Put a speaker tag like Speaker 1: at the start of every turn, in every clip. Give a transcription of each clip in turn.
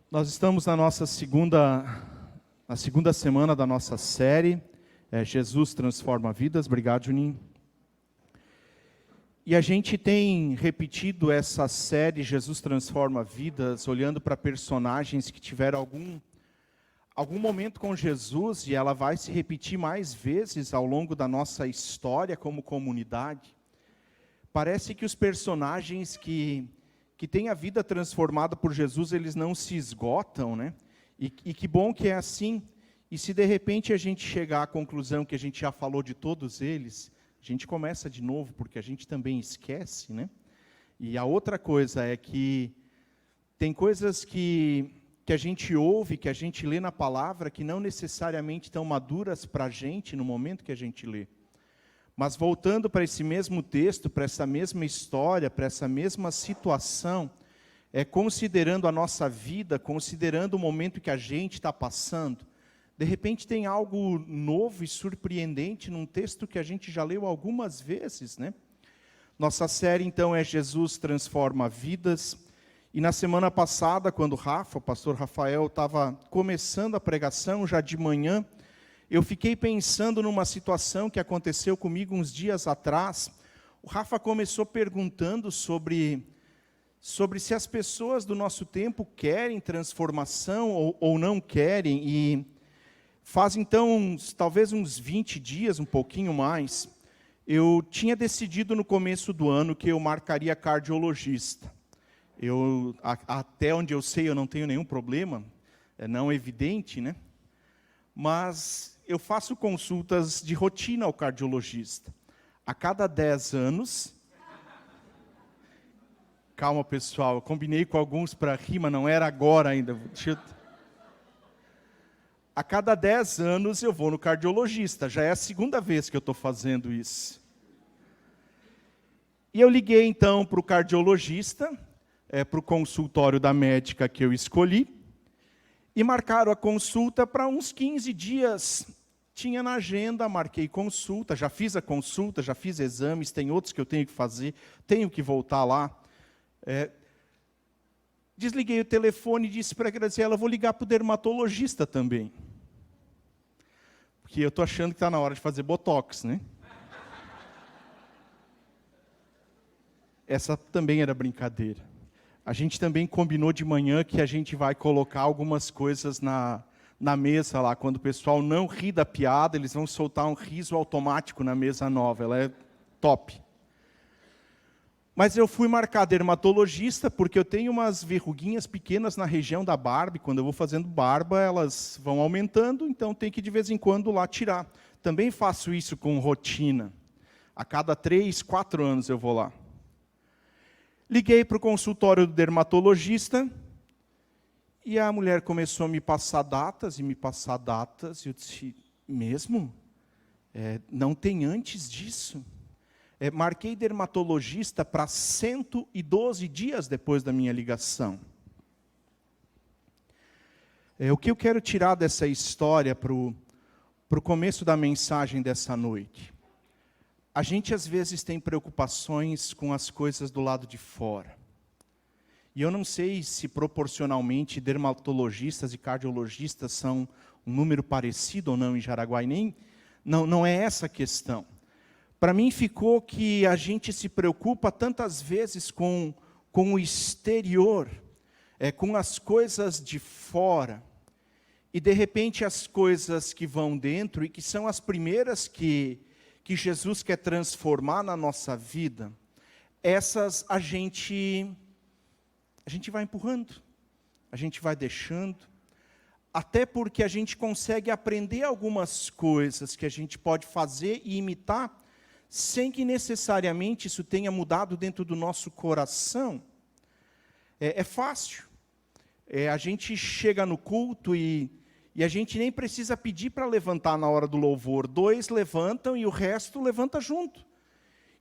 Speaker 1: Nós estamos na segunda semana da nossa série, Jesus Transforma Vidas. Obrigado, Juninho. E a gente tem repetido essa série, Jesus Transforma Vidas, olhando para personagens que tiveram algum momento com Jesus, e ela vai se repetir mais vezes ao longo da nossa história como comunidade. Parece que os personagens que têm a vida transformada por Jesus, eles não se esgotam, né? E que bom que é assim. E se de repente a gente chegar à conclusão que a gente já falou de todos eles, a gente começa de novo, porque a gente também esquece, né? E a outra coisa é que tem coisas que a gente ouve, que a gente lê na palavra, que não necessariamente estão maduras para a gente no momento que a gente lê. Mas voltando para esse mesmo texto, para essa mesma história, para essa mesma situação, considerando a nossa vida, considerando o momento que a gente está passando, de repente tem algo novo e surpreendente num texto que a gente já leu algumas vezes, né? Nossa série, então, é Jesus Transforma Vidas. E na semana passada, quando o pastor Rafael, estava começando a pregação, já de manhã, eu fiquei pensando numa situação que aconteceu comigo uns dias atrás. O Rafa começou perguntando sobre se as pessoas do nosso tempo querem transformação ou não querem. E faz então, talvez uns 20 dias, um pouquinho mais, eu tinha decidido no começo do ano que eu marcaria cardiologista. Até onde eu sei, eu não tenho nenhum problema, não evidente, né? Mas eu faço consultas de rotina ao cardiologista. A cada 10 anos... Calma, pessoal, eu combinei com alguns para rir, mas não era agora ainda. A cada 10 anos eu vou no cardiologista, já é a segunda vez que eu estou fazendo isso. E eu liguei então para o cardiologista, para o consultório da médica que eu escolhi, e marcaram a consulta para uns 15 dias. Tinha na agenda, marquei consulta, já fiz a consulta, já fiz exames, tem outros que eu tenho que fazer, tenho que voltar lá. Desliguei o telefone e disse para a Graziela, vou ligar para o dermatologista também. Porque eu estou achando que está na hora de fazer botox, né? Essa também era brincadeira. A gente também combinou de manhã que a gente vai colocar algumas coisas na mesa lá. Quando o pessoal não ri da piada, eles vão soltar um riso automático na mesa nova. Ela é top. Mas eu fui marcar dermatologista porque eu tenho umas verruguinhas pequenas na região da barba. E quando eu vou fazendo barba, elas vão aumentando, então tem que de vez em quando lá tirar. Também faço isso com rotina. A cada 3, 4 anos eu vou lá. Liguei para o consultório do dermatologista e a mulher começou a me passar datas, e eu disse, mesmo? Não tem antes disso? Marquei dermatologista para 112 dias depois da minha ligação. O que eu quero tirar dessa história para o começo da mensagem dessa noite? A gente às vezes tem preocupações com as coisas do lado de fora. E eu não sei se proporcionalmente dermatologistas e cardiologistas são um número parecido ou não em Jaraguá, não é essa a questão. Para mim ficou que a gente se preocupa tantas vezes com o exterior, com as coisas de fora, e de repente as coisas que vão dentro, e que são as primeiras que Jesus quer transformar na nossa vida, essas a gente vai empurrando, a gente vai deixando, até porque a gente consegue aprender algumas coisas que a gente pode fazer e imitar, sem que necessariamente isso tenha mudado dentro do nosso coração. É fácil. A gente chega no culto e a gente nem precisa pedir para levantar na hora do louvor. 2 levantam e o resto levanta junto.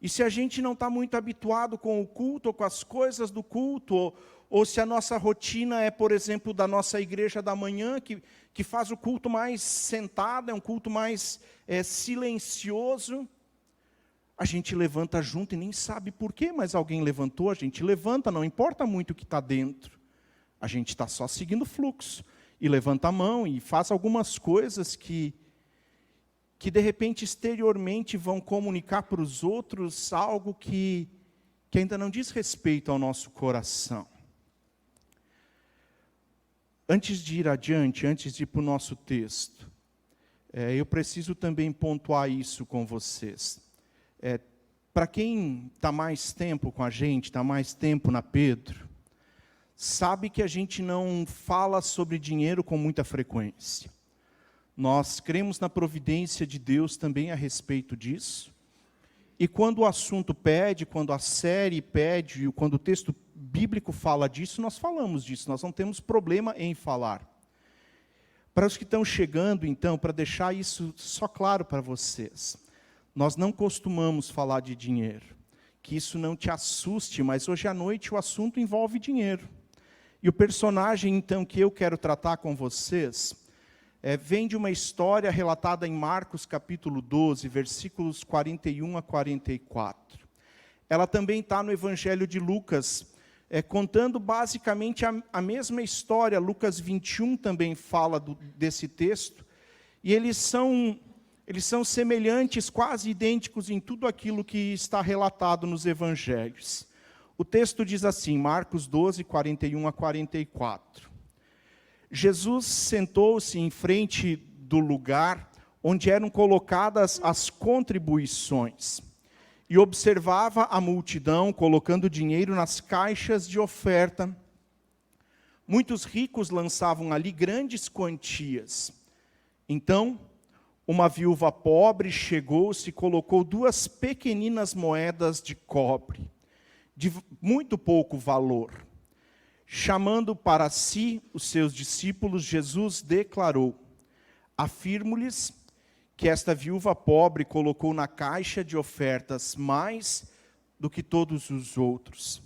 Speaker 1: E se a gente não está muito habituado com o culto, ou com as coisas do culto, ou se a nossa rotina é, por exemplo, da nossa igreja da manhã, que faz o culto mais sentado, é um culto mais silencioso, a gente levanta junto e nem sabe por quê, mas alguém levantou, a gente levanta, não importa muito o que está dentro. A gente está só seguindo o fluxo. E levanta a mão e faz algumas coisas que de repente, exteriormente, vão comunicar para os outros algo que ainda não diz respeito ao nosso coração. Antes de ir adiante, antes de ir para o nosso texto, eu preciso também pontuar isso com vocês. Para quem está mais tempo com a gente, está mais tempo na Pedro, sabe que a gente não fala sobre dinheiro com muita frequência. Nós cremos na providência de Deus também a respeito disso. E quando o assunto pede, quando a série pede, quando o texto bíblico fala disso, nós falamos disso, nós não temos problema em falar. Para os que estão chegando, então, para deixar isso só claro para vocês, nós não costumamos falar de dinheiro, que isso não te assuste, mas hoje à noite o assunto envolve dinheiro. E o personagem, então, que eu quero tratar com vocês, vem de uma história relatada em Marcos capítulo 12, versículos 41 a 44. Ela também está no Evangelho de Lucas, contando basicamente a mesma história. Lucas 21 também fala desse texto, e eles são semelhantes, quase idênticos em tudo aquilo que está relatado nos Evangelhos. O texto diz assim, Marcos 12, 41 a 44. Jesus sentou-se em frente do lugar onde eram colocadas as contribuições e observava a multidão colocando dinheiro nas caixas de oferta. Muitos ricos lançavam ali grandes quantias. Então, uma viúva pobre chegou-se e colocou 2 pequeninas moedas de cobre, de muito pouco valor. Chamando para si os seus discípulos, Jesus declarou: afirmo-lhes que esta viúva pobre colocou na caixa de ofertas mais do que todos os outros.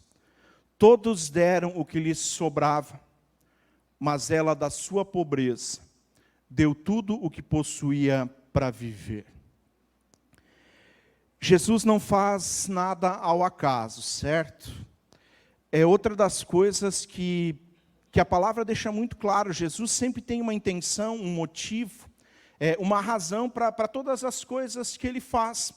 Speaker 1: Todos deram o que lhes sobrava, mas ela, da sua pobreza, deu tudo o que possuía para viver. Jesus não faz nada ao acaso, certo? É outra das coisas que a palavra deixa muito claro. Jesus sempre tem uma intenção, um motivo, uma razão para todas as coisas que Ele faz.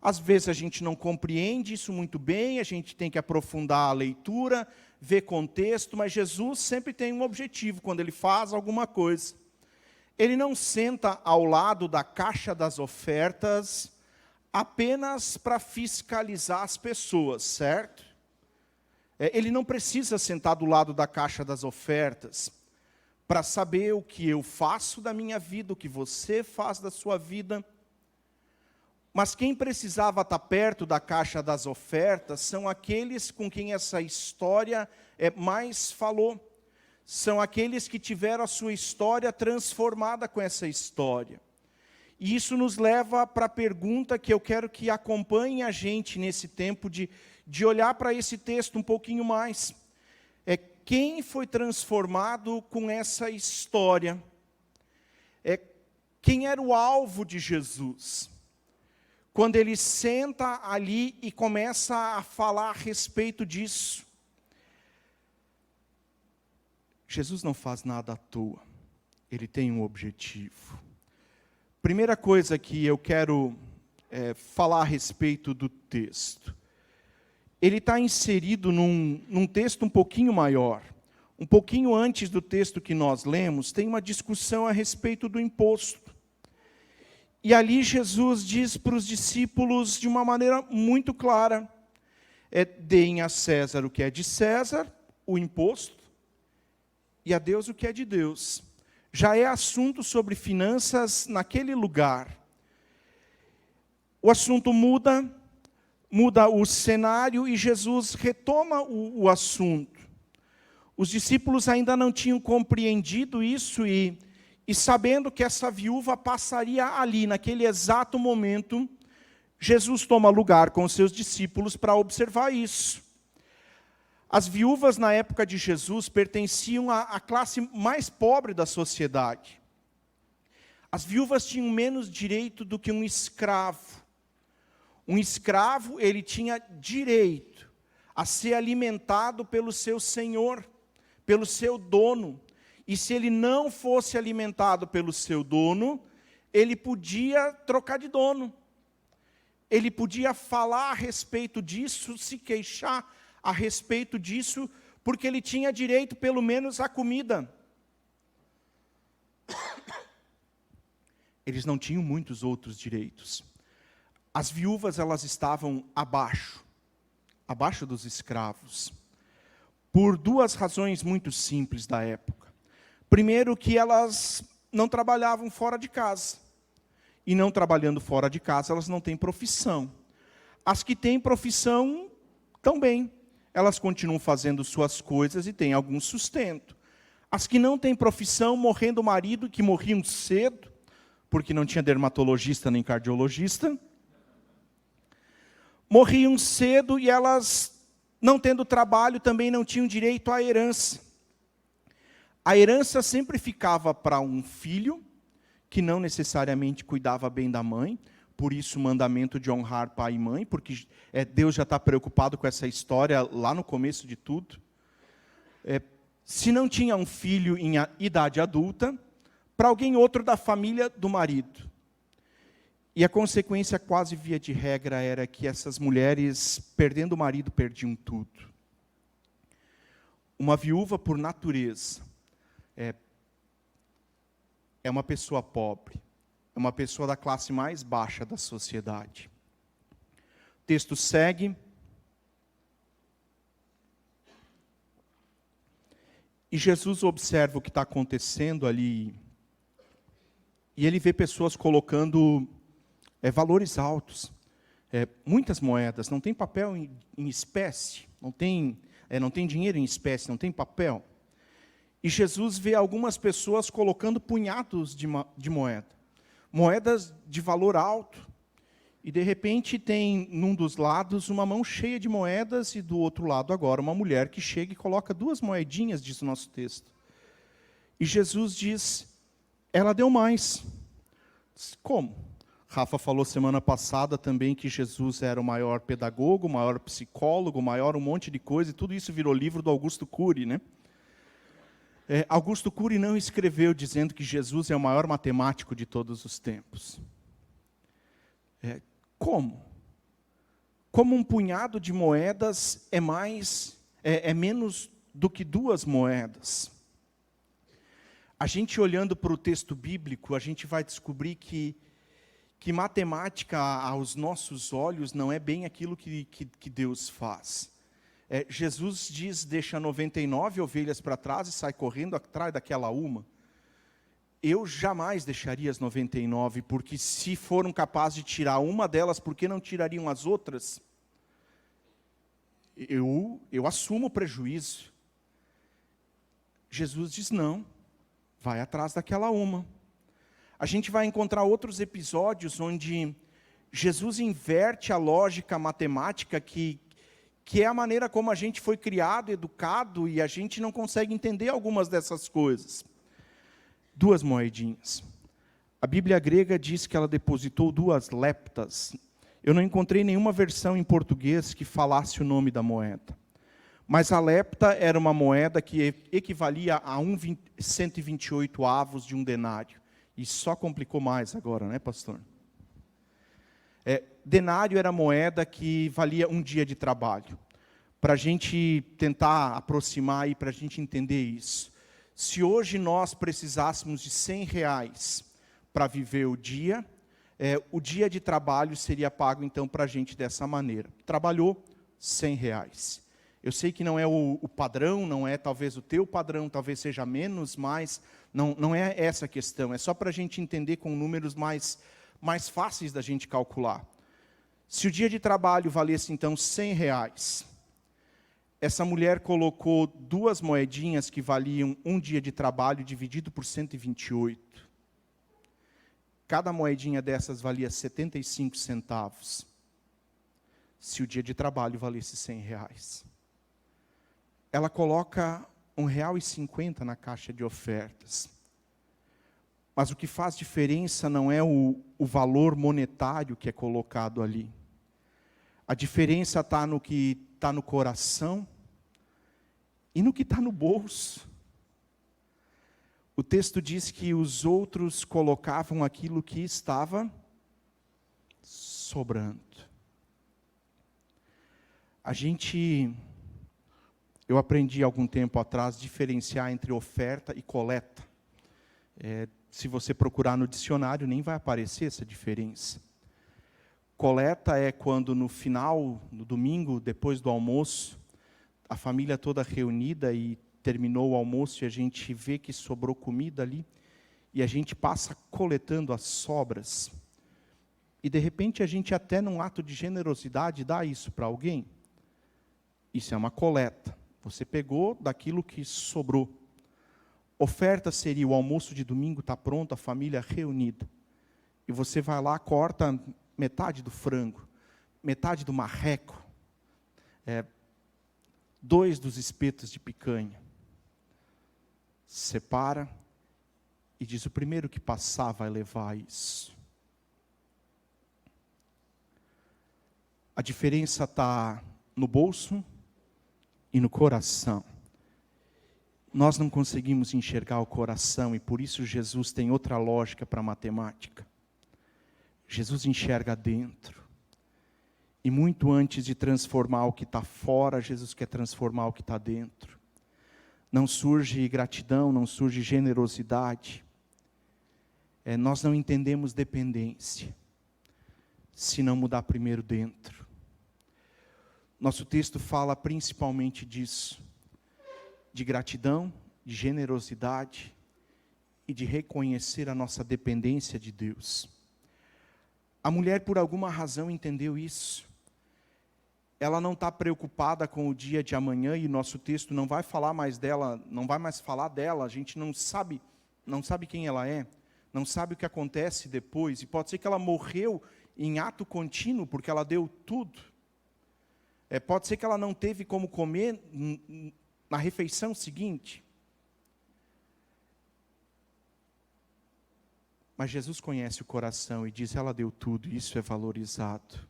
Speaker 1: Às vezes a gente não compreende isso muito bem, a gente tem que aprofundar a leitura, ver contexto, mas Jesus sempre tem um objetivo quando Ele faz alguma coisa. Ele não senta ao lado da caixa das ofertas apenas para fiscalizar as pessoas, certo? Ele não precisa sentar do lado da caixa das ofertas para saber o que eu faço da minha vida, o que você faz da sua vida. Mas quem precisava estar perto da caixa das ofertas são aqueles com quem essa história mais falou. São aqueles que tiveram a sua história transformada com essa história. E isso nos leva para a pergunta que eu quero que acompanhe a gente nesse tempo de olhar para esse texto um pouquinho mais. Quem foi transformado com essa história? Quem era o alvo de Jesus? Quando ele senta ali e começa a falar a respeito disso. Jesus não faz nada à toa. Ele tem um objetivo. Primeira coisa que eu quero falar a respeito do texto. Ele está inserido num texto um pouquinho maior. Um pouquinho antes do texto que nós lemos, tem uma discussão a respeito do imposto. E ali Jesus diz para os discípulos de uma maneira muito clara, deem a César o que é de César, o imposto, e a Deus o que é de Deus. Já é assunto sobre finanças naquele lugar. O assunto muda o cenário e Jesus retoma o assunto. Os discípulos ainda não tinham compreendido isso e sabendo que essa viúva passaria ali, naquele exato momento, Jesus toma lugar com os seus discípulos para observar isso. As viúvas na época de Jesus pertenciam à classe mais pobre da sociedade. As viúvas tinham menos direito do que um escravo. Um escravo, ele tinha direito a ser alimentado pelo seu senhor, pelo seu dono. E se ele não fosse alimentado pelo seu dono, ele podia trocar de dono. Ele podia falar a respeito disso, se queixar a respeito disso, porque ele tinha direito pelo menos à comida. Eles não tinham muitos outros direitos. As viúvas, elas estavam abaixo dos escravos, por duas razões muito simples da época. Primeiro, que elas não trabalhavam fora de casa. E não trabalhando fora de casa, elas não têm profissão. As que têm profissão, também. Elas continuam fazendo suas coisas e têm algum sustento. As que não têm profissão, morrendo o marido, que morriam cedo, porque não tinha dermatologista nem cardiologista, morriam cedo e elas, não tendo trabalho, também não tinham direito à herança. A herança sempre ficava para um filho, que não necessariamente cuidava bem da mãe, por isso o mandamento de honrar pai e mãe, porque Deus já está preocupado com essa história lá no começo de tudo. Se não tinha um filho em idade adulta, para alguém outro da família do marido. E a consequência, quase via de regra, era que essas mulheres, perdendo o marido, perdiam tudo. Uma viúva, por natureza, é uma pessoa pobre, é uma pessoa da classe mais baixa da sociedade. O texto segue. E Jesus observa o que está acontecendo ali, e ele vê pessoas colocando valores altos, muitas moedas, não tem papel em espécie, não tem dinheiro em espécie, não tem papel. E Jesus vê algumas pessoas colocando punhados de moedas de valor alto, e de repente tem num dos lados uma mão cheia de moedas, e do outro lado agora uma mulher que chega e coloca 2 moedinhas, diz o nosso texto. E Jesus diz, ela deu mais. Como? Rafa falou semana passada também que Jesus era o maior pedagogo, o maior psicólogo, o maior um monte de coisa, e tudo isso virou livro do Augusto Cury, né? Augusto Cury não escreveu dizendo que Jesus é o maior matemático de todos os tempos. Como? Como um punhado de moedas é menos do que 2 moedas. A gente olhando para o texto bíblico, a gente vai descobrir que matemática aos nossos olhos não é bem aquilo que Deus faz. Jesus diz, deixa 99 ovelhas para trás e sai correndo atrás daquela uma. Eu jamais deixaria as 99, porque se foram capazes de tirar uma delas, por que não tirariam as outras? Eu assumo o prejuízo. Jesus diz não, vai atrás daquela uma. A gente vai encontrar outros episódios onde Jesus inverte a lógica matemática que é a maneira como a gente foi criado, educado, e a gente não consegue entender algumas dessas coisas. 2 moedinhas. A Bíblia grega diz que ela depositou 2 leptas. Eu não encontrei nenhuma versão em português que falasse o nome da moeda. Mas a lepta era uma moeda que equivalia a 128 avos de um denário. E só complicou mais agora, né, pastor? Denário era moeda que valia um dia de trabalho. Para a gente tentar aproximar e para a gente entender isso. Se hoje nós precisássemos de R$100 para viver o dia de trabalho seria pago então para a gente dessa maneira. Trabalhou, R$100. Eu sei que não é o padrão, não é talvez o teu padrão, talvez seja menos, mais. Não é essa a questão, é só para a gente entender com números mais fáceis da gente calcular. Se o dia de trabalho valesse, então, R$100, essa mulher colocou 2 moedinhas que valiam um dia de trabalho dividido por 128. Cada moedinha dessas valia 75 centavos. Se o dia de trabalho valesse R$100. Ela coloca R$1,50 na caixa de ofertas. Mas o que faz diferença não é o valor monetário que é colocado ali. A diferença está no que está no coração e no que está no bolso. O texto diz que os outros colocavam aquilo que estava sobrando. Eu aprendi há algum tempo atrás a diferenciar entre oferta e coleta. Se você procurar no dicionário, nem vai aparecer essa diferença. Coleta é quando no final, no domingo, depois do almoço, a família toda reunida e terminou o almoço e a gente vê que sobrou comida ali, e a gente passa coletando as sobras. E de repente a gente até num ato de generosidade dá isso para alguém. Isso é uma coleta. Você pegou daquilo que sobrou. Oferta seria o almoço de domingo, está pronto, a família reunida. E você vai lá, corta metade do frango, metade do marreco, 2 dos espetos de picanha. Separa e diz: o primeiro que passar vai levar isso. A diferença está no bolso e no coração. Nós não conseguimos enxergar o coração e por isso Jesus tem outra lógica para a matemática. Jesus enxerga dentro. E muito antes de transformar o que está fora, Jesus quer transformar o que está dentro. Não surge gratidão, não surge generosidade. Nós não entendemos dependência, se não mudar primeiro dentro. Nosso texto fala principalmente disso, de gratidão, de generosidade e de reconhecer a nossa dependência de Deus. A mulher, por alguma razão, entendeu isso. Ela não está preocupada com o dia de amanhã e nosso texto não vai falar mais dela, não vai mais falar dela. A gente não sabe quem ela é, não sabe o que acontece depois. E pode ser que ela morreu em ato contínuo porque ela deu tudo. Pode ser que ela não teve como comer na refeição seguinte. Mas Jesus conhece o coração e diz: ela deu tudo, isso é valorizado.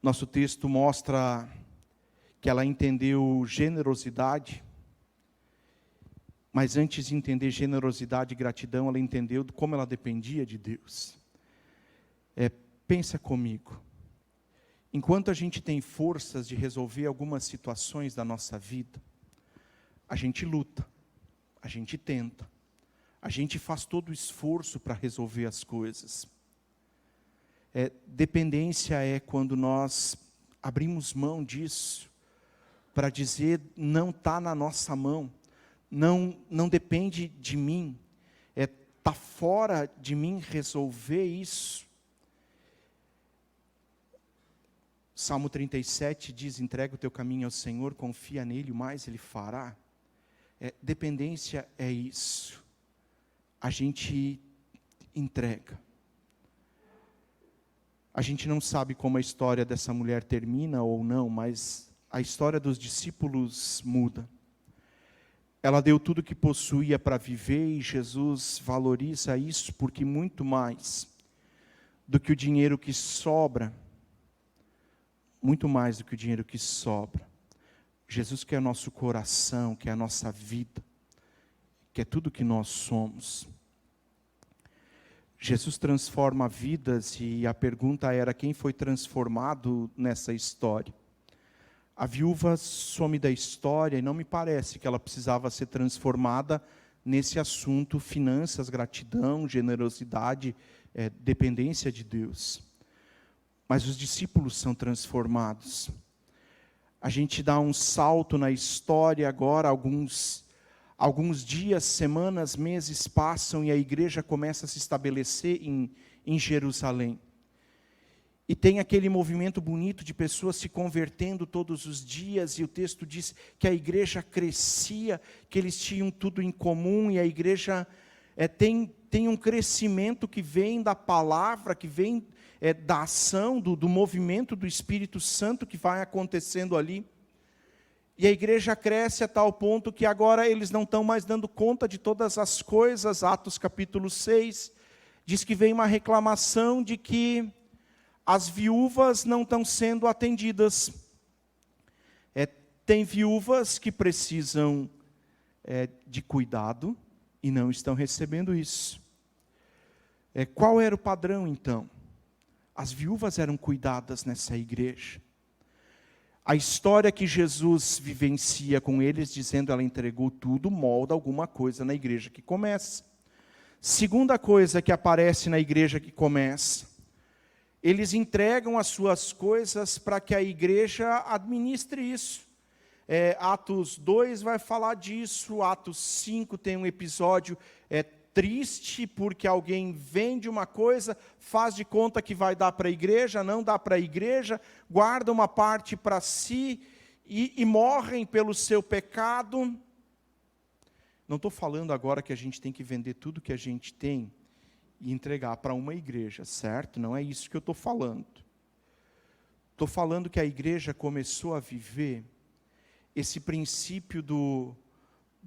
Speaker 1: Nosso texto mostra que ela entendeu generosidade, mas antes de entender generosidade e gratidão, ela entendeu como ela dependia de Deus. Pensa comigo, enquanto a gente tem forças de resolver algumas situações da nossa vida, a gente luta, a gente tenta, a gente faz todo o esforço para resolver as coisas. Dependência é quando nós abrimos mão disso, para dizer: não está na nossa mão, não depende de mim, está fora de mim resolver isso. Salmo 37 diz: entrega o teu caminho ao Senhor, confia nele, o mais Ele fará. Dependência é isso, a gente entrega. A gente não sabe como a história dessa mulher termina ou não, mas a história dos discípulos muda. Ela deu tudo que possuía para viver e Jesus valoriza isso porque muito mais do que o dinheiro que sobra, muito mais do que o dinheiro que sobra, Jesus quer nosso coração, quer a nossa vida, quer tudo que nós somos. Jesus transforma vidas e a pergunta era: quem foi transformado nessa história? A viúva some da história e não me parece que ela precisava ser transformada nesse assunto: finanças, gratidão, generosidade, dependência de Deus. Mas os discípulos são transformados. A gente dá um salto na história agora, alguns dias, semanas, meses passam e a igreja começa a se estabelecer em Jerusalém. E tem aquele movimento bonito de pessoas se convertendo todos os dias, e o texto diz que a igreja crescia, que eles tinham tudo em comum, e a igreja tem um crescimento que vem da palavra, que vem da ação, do movimento do Espírito Santo que vai acontecendo ali. E a igreja cresce a tal ponto que agora eles não estão mais dando conta de todas as coisas. Atos capítulo 6, diz que vem uma reclamação de que as viúvas não estão sendo atendidas. Tem viúvas que precisam de cuidado e não estão recebendo isso. Qual era o padrão, então? As viúvas eram cuidadas nessa igreja. A história que Jesus vivencia com eles, dizendo ela entregou tudo, molda alguma coisa na igreja que começa. Segunda coisa que aparece na igreja que começa, eles entregam as suas coisas para que a igreja administre isso. Atos 2 vai falar disso, Atos 5 tem um episódio triste, porque alguém vende uma coisa, faz de conta que vai dar para a igreja, não dá para a igreja, guarda uma parte para si e morrem pelo seu pecado. Não estou falando agora que a gente tem que vender tudo que a gente tem e entregar para uma igreja, certo? Não é isso que eu estou falando. Estou falando que a igreja começou a viver esse princípio do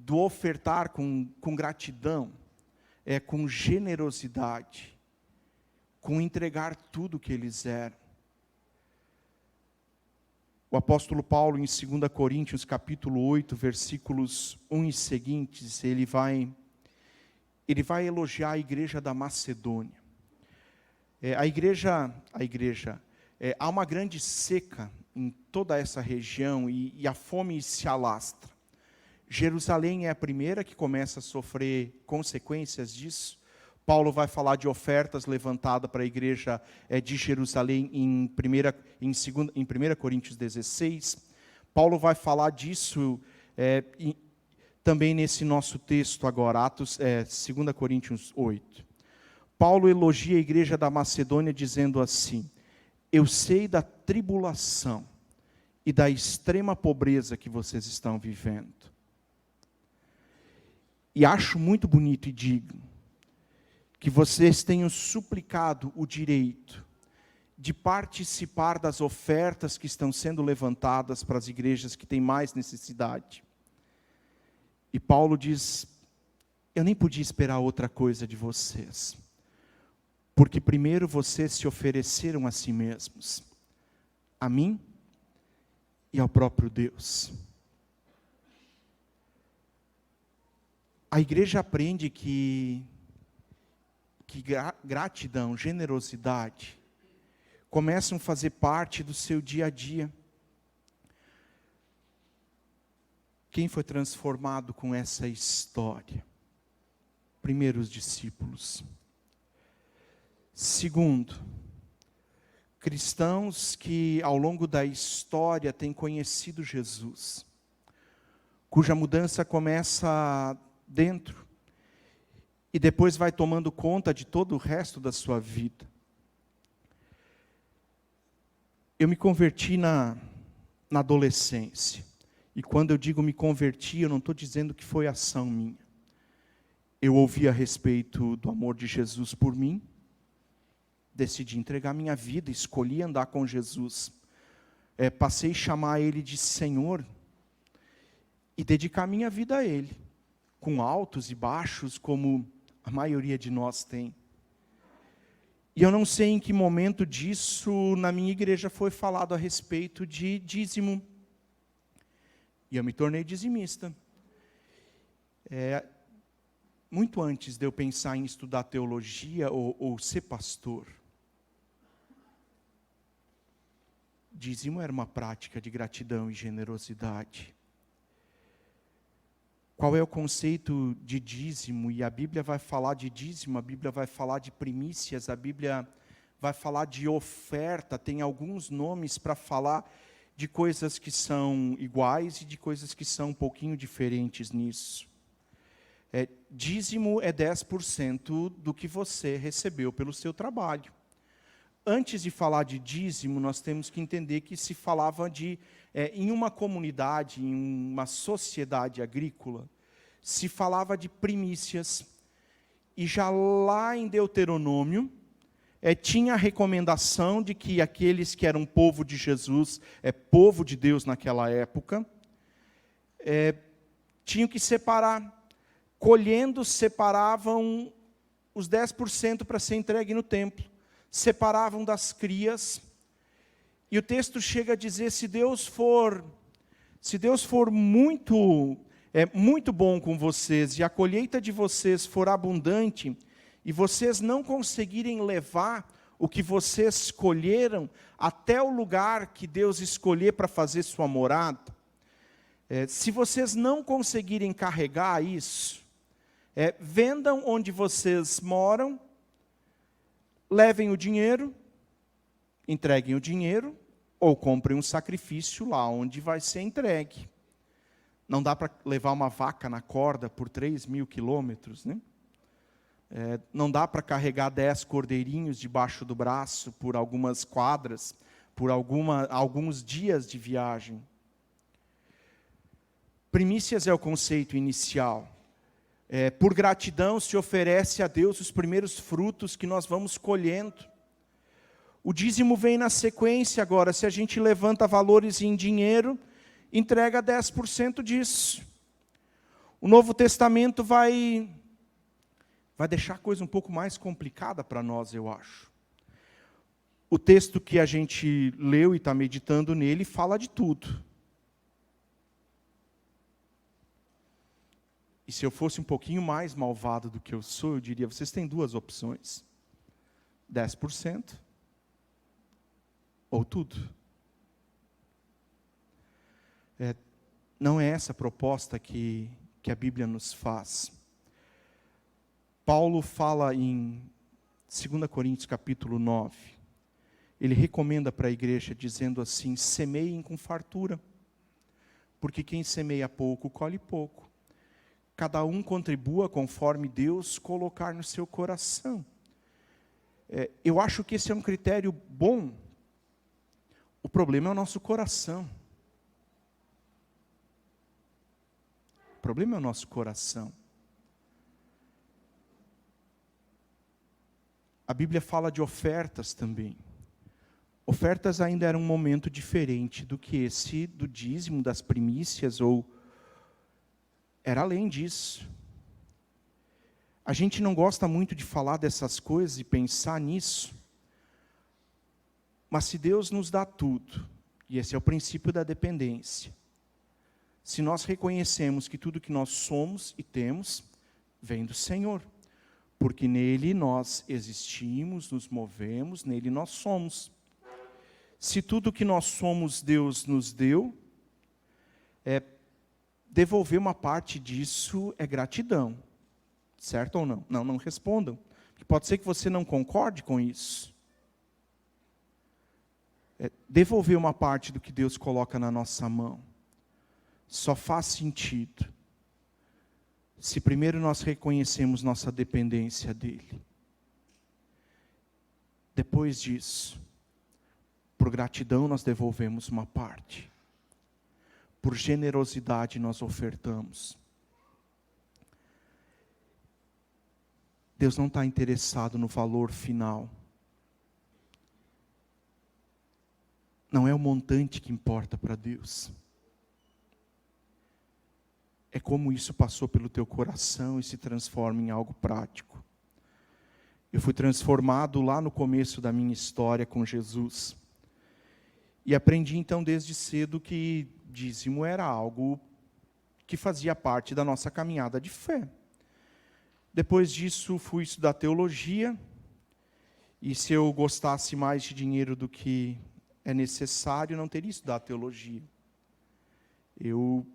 Speaker 1: ofertar com gratidão, com generosidade, com entregar tudo que eles eram. O apóstolo Paulo, em 2 Coríntios, capítulo 8, versículos 1 e seguintes, ele vai elogiar a igreja da Macedônia. Há uma grande seca em toda essa região e a fome se alastra. Jerusalém é a primeira que começa a sofrer consequências disso. Paulo vai falar de ofertas levantadas para a igreja de Jerusalém em 1 Coríntios 16. Paulo vai falar disso também nesse nosso texto agora, 2 Coríntios 8. Paulo elogia a igreja da Macedônia dizendo assim: eu sei da tribulação e da extrema pobreza que vocês estão vivendo. E acho muito bonito e digno que vocês tenham suplicado o direito de participar das ofertas que estão sendo levantadas para as igrejas que têm mais necessidade. E Paulo diz: eu nem podia esperar outra coisa de vocês, porque primeiro vocês se ofereceram a si mesmos, a mim e ao próprio Deus. A igreja aprende que gratidão, generosidade, começam a fazer parte do seu dia a dia. Quem foi transformado com essa história? Primeiro, os discípulos. Segundo, cristãos que ao longo da história têm conhecido Jesus, cuja mudança começa dentro e depois vai tomando conta de todo o resto da sua vida. Eu me converti na adolescência. E quando eu digo me converti, eu não estou dizendo que foi ação minha. Eu ouvi a respeito do amor de Jesus por mim, decidi entregar minha vida, escolhi andar com Jesus. Passei a chamar Ele de Senhor e dedicar minha vida a Ele, com altos e baixos, como a maioria de nós tem. E eu não sei em que momento disso na minha igreja foi falado a respeito de dízimo. E eu me tornei dizimista. Muito antes de eu pensar em estudar teologia ou ser pastor, dízimo era uma prática de gratidão e generosidade. Qual é o conceito de dízimo? E a Bíblia vai falar de dízimo, a Bíblia vai falar de primícias, a Bíblia vai falar de oferta, tem alguns nomes para falar de coisas que são iguais e de coisas que são um pouquinho diferentes nisso. Dízimo é 10% do que você recebeu pelo seu trabalho. Antes de falar de dízimo, nós temos que entender que se falava em uma comunidade, em uma sociedade agrícola, se falava de primícias. E já lá em Deuteronômio, tinha a recomendação de que aqueles que eram povo de Jesus, povo de Deus naquela época, tinham que separar. Colhendo, separavam os 10% para ser entregue no templo. Separavam das crias. E o texto chega a dizer, se Deus for Se Deus for muito bom com vocês e a colheita de vocês for abundante e vocês não conseguirem levar o que vocês colheram até o lugar que Deus escolher para fazer sua morada, se vocês não conseguirem carregar isso, vendam onde vocês moram, levem o dinheiro, entreguem o dinheiro, ou comprem um sacrifício lá onde vai ser entregue. Não dá para levar uma vaca na corda por 3.000 quilômetros, né? Não dá para carregar 10 cordeirinhos debaixo do braço por algumas quadras, por alguns dias de viagem. Primícias é o conceito inicial. Por gratidão se oferece a Deus os primeiros frutos que nós vamos colhendo. O dízimo vem na sequência agora. Se a gente levanta valores em dinheiro, entrega 10% disso. O Novo Testamento vai deixar a coisa um pouco mais complicada para nós, eu acho. O texto que a gente leu e está meditando nele fala de tudo. E se eu fosse um pouquinho mais malvado do que eu sou, eu diria, vocês têm duas opções. 10% ou tudo. Não é essa a proposta que a Bíblia nos faz. Paulo fala em 2 Coríntios capítulo 9. Ele recomenda para a igreja dizendo assim: semeiem com fartura, porque quem semeia pouco, colhe pouco. Cada um contribua conforme Deus colocar no seu coração. Eu acho que esse é um critério bom. O problema é o nosso coração. O problema é o nosso coração. A Bíblia fala de ofertas também. Ofertas ainda era um momento diferente do que esse do dízimo, das primícias, ou era além disso. A gente não gosta muito de falar dessas coisas e pensar nisso, mas se Deus nos dá tudo, e esse é o princípio da dependência, se nós reconhecemos que tudo que nós somos e temos vem do Senhor, porque nele nós existimos, nos movemos, nele nós somos. Se tudo que nós somos Deus nos deu, devolver uma parte disso é gratidão. Certo ou não? Não respondam. Porque pode ser que você não concorde com isso. Devolver uma parte do que Deus coloca na nossa mão só faz sentido se primeiro nós reconhecemos nossa dependência dEle. Depois disso, por gratidão nós devolvemos uma parte. Por generosidade nós ofertamos. Deus não está interessado no valor final. Não é o montante que importa para Deus. É como isso passou pelo teu coração e se transforma em algo prático. Eu fui transformado lá no começo da minha história com Jesus. E aprendi então desde cedo que dízimo era algo que fazia parte da nossa caminhada de fé. Depois disso fui estudar teologia, e se eu gostasse mais de dinheiro do que é necessário, não teria estudado teologia. Eu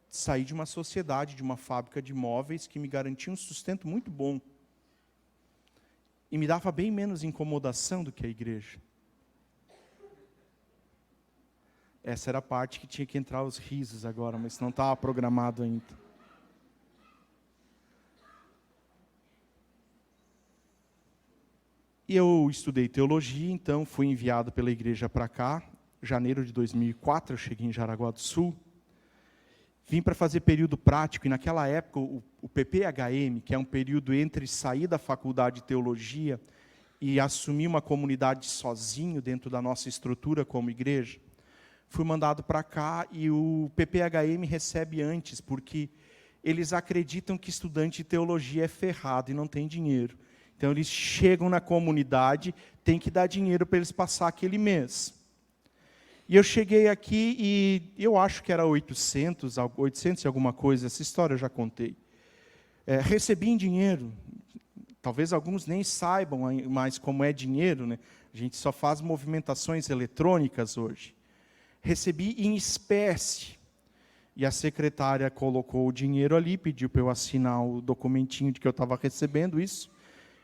Speaker 1: saí de uma sociedade, de uma fábrica de móveis que me garantia um sustento muito bom. E me dava bem menos incomodação do que a igreja. Essa era a parte que tinha que entrar os risos agora, mas não estava programado ainda. E eu estudei teologia, então fui enviado pela igreja para cá. Janeiro de 2004, eu cheguei em Jaraguá do Sul. Vim para fazer período prático, e naquela época o PPHM, que é um período entre sair da faculdade de teologia e assumir uma comunidade sozinho dentro da nossa estrutura como igreja, fui mandado para cá, e o PPHM recebe antes, porque eles acreditam que estudante de teologia é ferrado e não tem dinheiro. Então eles chegam na comunidade, tem que dar dinheiro para eles passar aquele mês. E eu cheguei aqui e eu acho que era 800 e alguma coisa, essa história eu já contei. Recebi em dinheiro, talvez alguns nem saibam mais como é dinheiro, né? A gente só faz movimentações eletrônicas hoje. Recebi em espécie. E a secretária colocou o dinheiro ali, pediu para eu assinar o documentinho de que eu estava recebendo isso.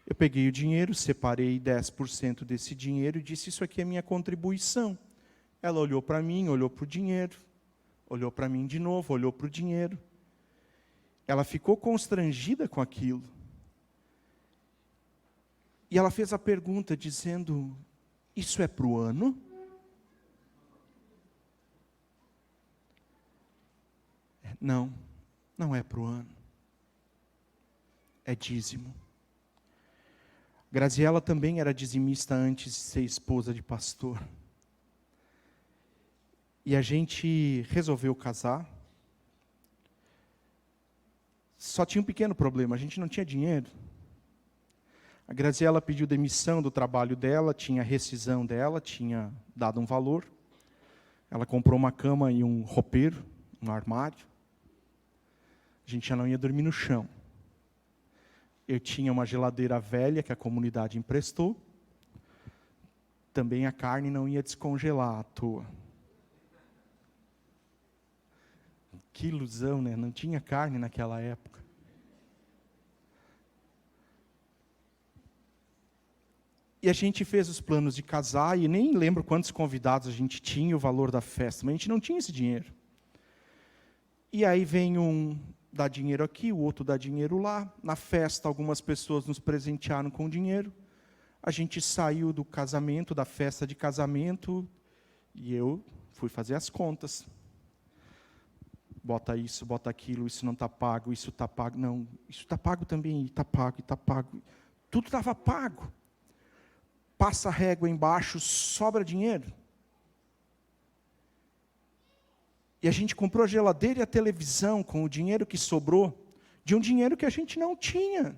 Speaker 1: Eu peguei o dinheiro, separei 10% desse dinheiro e disse, isso aqui é minha contribuição. Ela olhou para mim, olhou para o dinheiro, olhou para mim de novo, olhou para o dinheiro. Ela ficou constrangida com aquilo. E ela fez a pergunta dizendo, isso é para o ano? Não, não é para o ano. É dízimo. Graziela também era dizimista antes de ser esposa de pastor. E a gente resolveu casar. Só tinha um pequeno problema, a gente não tinha dinheiro. A Graziela pediu demissão do trabalho dela, tinha rescisão dela, tinha dado um valor. Ela comprou uma cama e um roupeiro, um armário. A gente já não ia dormir no chão. Eu tinha uma geladeira velha que a comunidade emprestou. Também a carne não ia descongelar à toa. Que ilusão, né? Não tinha carne naquela época. E a gente fez os planos de casar, e nem lembro quantos convidados a gente tinha, o valor da festa, mas a gente não tinha esse dinheiro. E aí vem um dar dinheiro aqui, o outro dá dinheiro lá. Na festa, algumas pessoas nos presentearam com dinheiro. A gente saiu do casamento, da festa de casamento, e eu fui fazer as contas. Bota isso, bota aquilo, isso não está pago, isso está pago. Não, isso está pago também, está pago, está pago. Tudo estava pago. Passa a régua embaixo, sobra dinheiro. E a gente comprou a geladeira e a televisão com o dinheiro que sobrou, de um dinheiro que a gente não tinha.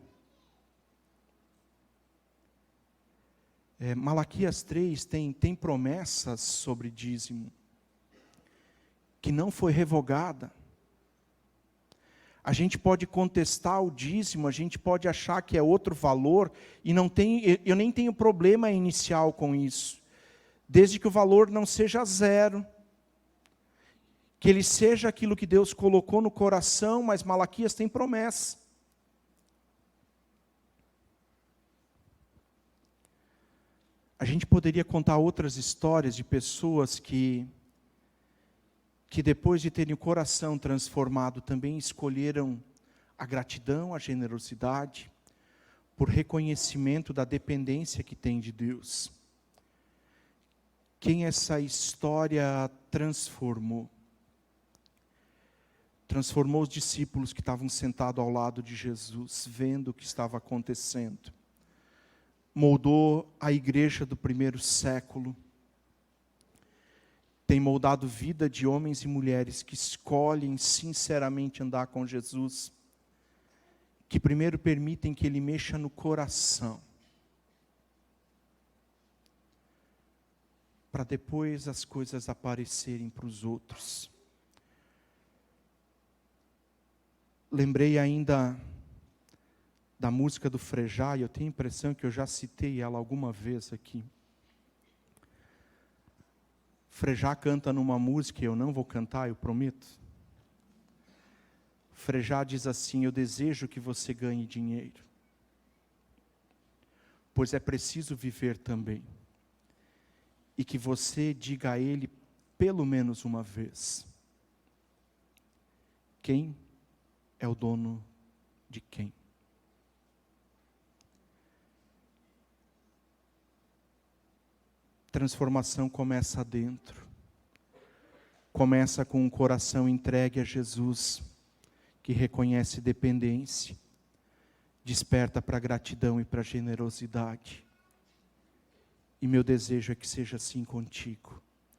Speaker 1: Malaquias 3 tem promessas sobre dízimo, que não foi revogada. A gente pode contestar o dízimo, a gente pode achar que é outro valor, e eu nem tenho problema inicial com isso, desde que o valor não seja zero, que ele seja aquilo que Deus colocou no coração, mas Malaquias tem promessa. A gente poderia contar outras histórias de pessoas que depois de terem o coração transformado, também escolheram a gratidão, a generosidade, por reconhecimento da dependência que tem de Deus. Quem essa história transformou? Transformou os discípulos que estavam sentados ao lado de Jesus, vendo o que estava acontecendo. Moldou a igreja do primeiro século. Tem moldado vida de homens e mulheres que escolhem sinceramente andar com Jesus, que primeiro permitem que Ele mexa no coração, para depois as coisas aparecerem para os outros. Lembrei ainda da música do Frejá, e eu tenho a impressão que eu já citei ela alguma vez aqui. Frejá canta numa música, eu não vou cantar, eu prometo. Frejá diz assim: eu desejo que você ganhe dinheiro, pois é preciso viver também. E que você diga a ele pelo menos uma vez: quem é o dono de quem? Transformação começa dentro. Começa com um coração entregue a Jesus, que reconhece dependência, desperta para a gratidão e para a generosidade. E meu desejo é que seja assim contigo.